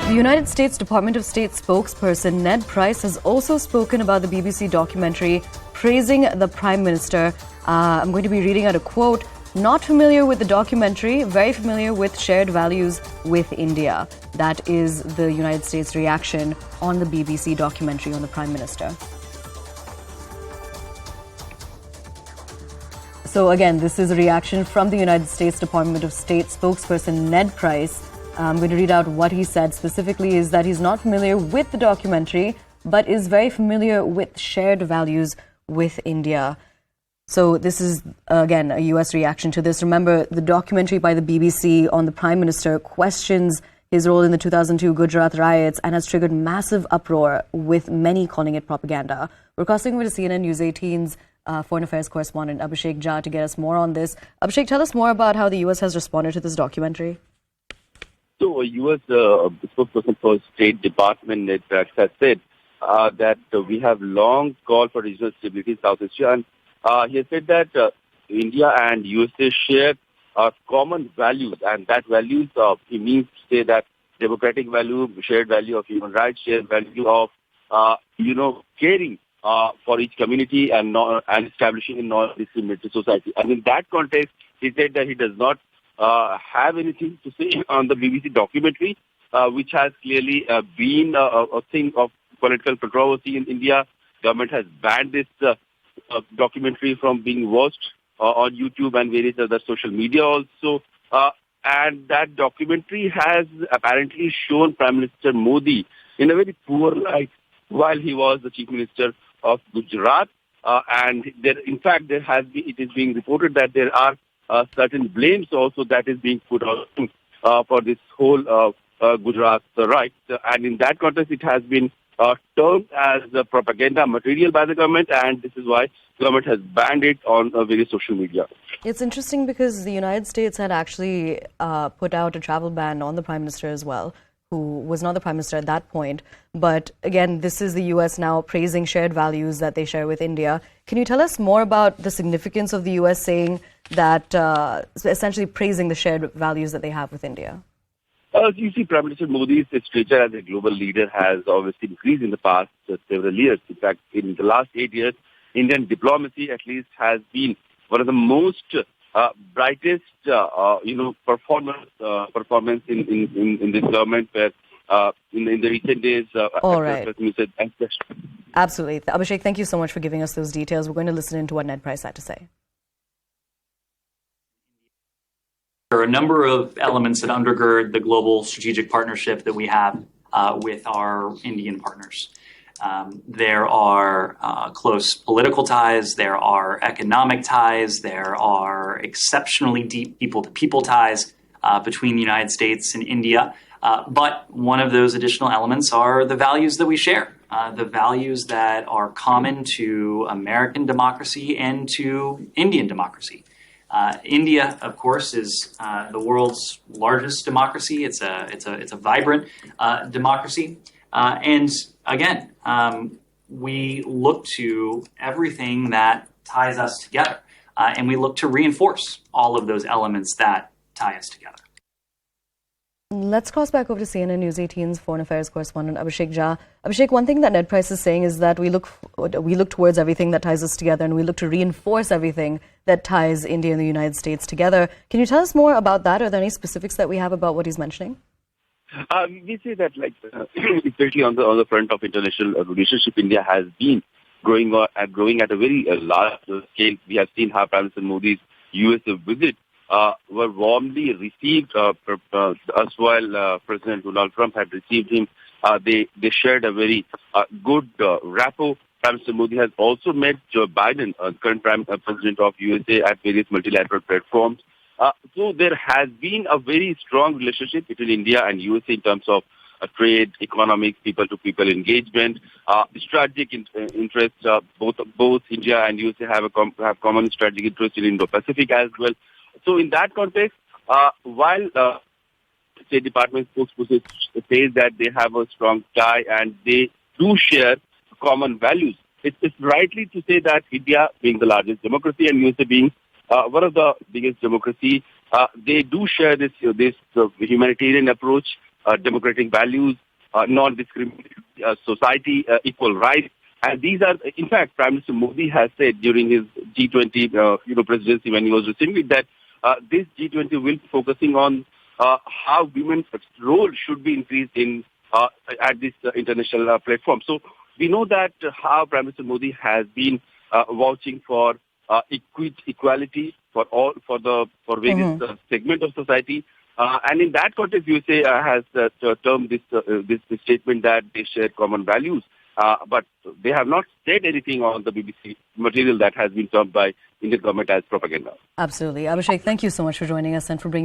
The United States Department of State spokesperson Ned Price has also spoken about the BBC documentary, praising the Prime Minister. I'm going to be reading out a quote. Not familiar with the documentary, very familiar with shared values with India. That is the United States reaction on the BBC documentary on the Prime Minister. So again, this is a reaction from the United States Department of State spokesperson Ned Price. I'm going to read out what he said specifically is that he's not familiar with the documentary, but is very familiar with shared values with India. So this is, again, a U.S. reaction to this. Remember, the documentary by the BBC on the Prime Minister questions his role in the 2002 Gujarat riots and has triggered massive uproar, with many calling it propaganda. We're crossing over to CNN News 18's Foreign Affairs correspondent Abhishek Jha to get us more on this. Abhishek, tell us more about how the U.S. has responded to this documentary. So, U.S. Spokesperson for State Department Ned Price has said that we have long called for regional stability in South Asia, and he has said that India and USA share common values, and that values he means to say that democratic value, shared value of human rights, shared value of caring for each community and establishing a non-discriminatory society. And in that context, he said that he does not have anything to say on the BBC documentary, which has clearly been a thing of political controversy in India. Government has banned this documentary from being watched on YouTube and various other social media also. And that documentary has apparently shown Prime Minister Modi in a very poor light while he was the Chief Minister of Gujarat. And it is being reported that there are certain blames also that is being put on for this whole Gujarat riot. And in that context, it has been termed as propaganda material by the government, and this is why the government has banned it on various social media. It's interesting because the United States had actually put out a travel ban on the Prime Minister as well, who was not the Prime Minister at that point. But again, this is the U.S. now praising shared values that they share with India. Can you tell us more about the significance of the U.S. saying that, essentially praising the shared values that they have with India? You see, Prime Minister Modi's stature as a global leader has obviously increased in the past several years. In fact, in the last 8 years, Indian diplomacy at least has been one of the most brightest, performance in this government, where in the recent days, all right. Absolutely. Abhishek, thank you so much for giving us those details. We're going to listen into what Ned Price had to say. There are a number of elements that undergird the global strategic partnership that we have with our Indian partners. There are close political ties, there are economic ties, there are exceptionally deep people-to-people ties between the United States and India. But one of those additional elements are the values that we share, the values that are common to American democracy and to Indian democracy. India, of course, is the world's largest democracy. It's a vibrant democracy, and again, we look to everything that ties us together, and we look to reinforce all of those elements that tie us together. Let's cross back over to CNN News 18's Foreign Affairs correspondent Abhishek Jha. Abhishek, one thing that Ned Price is saying is that we look towards everything that ties us together, and we look to reinforce everything that ties India and the United States together. Can you tell us more about that? Are there any specifics that we have about what he's mentioning? We say that, especially on the front of international relationship, India has been growing at a very large scale. We have seen how Prime Minister Modi's U.S. visit were warmly received. As well, President Donald Trump had received him. They shared a very good rapport. Prime Minister Modi has also met Joe Biden, current President of USA, at various multilateral platforms. So there has been a very strong relationship between India and USA in terms of trade, economics, people-to-people engagement, strategic interests. Both India and USA have common strategic interests in Indo-Pacific as well. So in that context, while State Department spokesperson says that they have a strong tie and they do share common values, it's rightly to say that India, being the largest democracy and USA being one of the biggest democracy, they do share this humanitarian approach democratic values, non-discriminatory society, equal rights. And these are, in fact, Prime Minister Modi has said during his G20 presidency when he was receiving it that this G20 will be focusing on how women's role should be increased in at this international platform. So we know that how Prime Minister Modi has been vouching for equality for various segment of society. And in that context, USA has termed this statement that they share common values. But they have not said anything on the BBC material that has been termed by Indian government as propaganda. Absolutely. Abhishek, thank you so much for joining us and for bringing us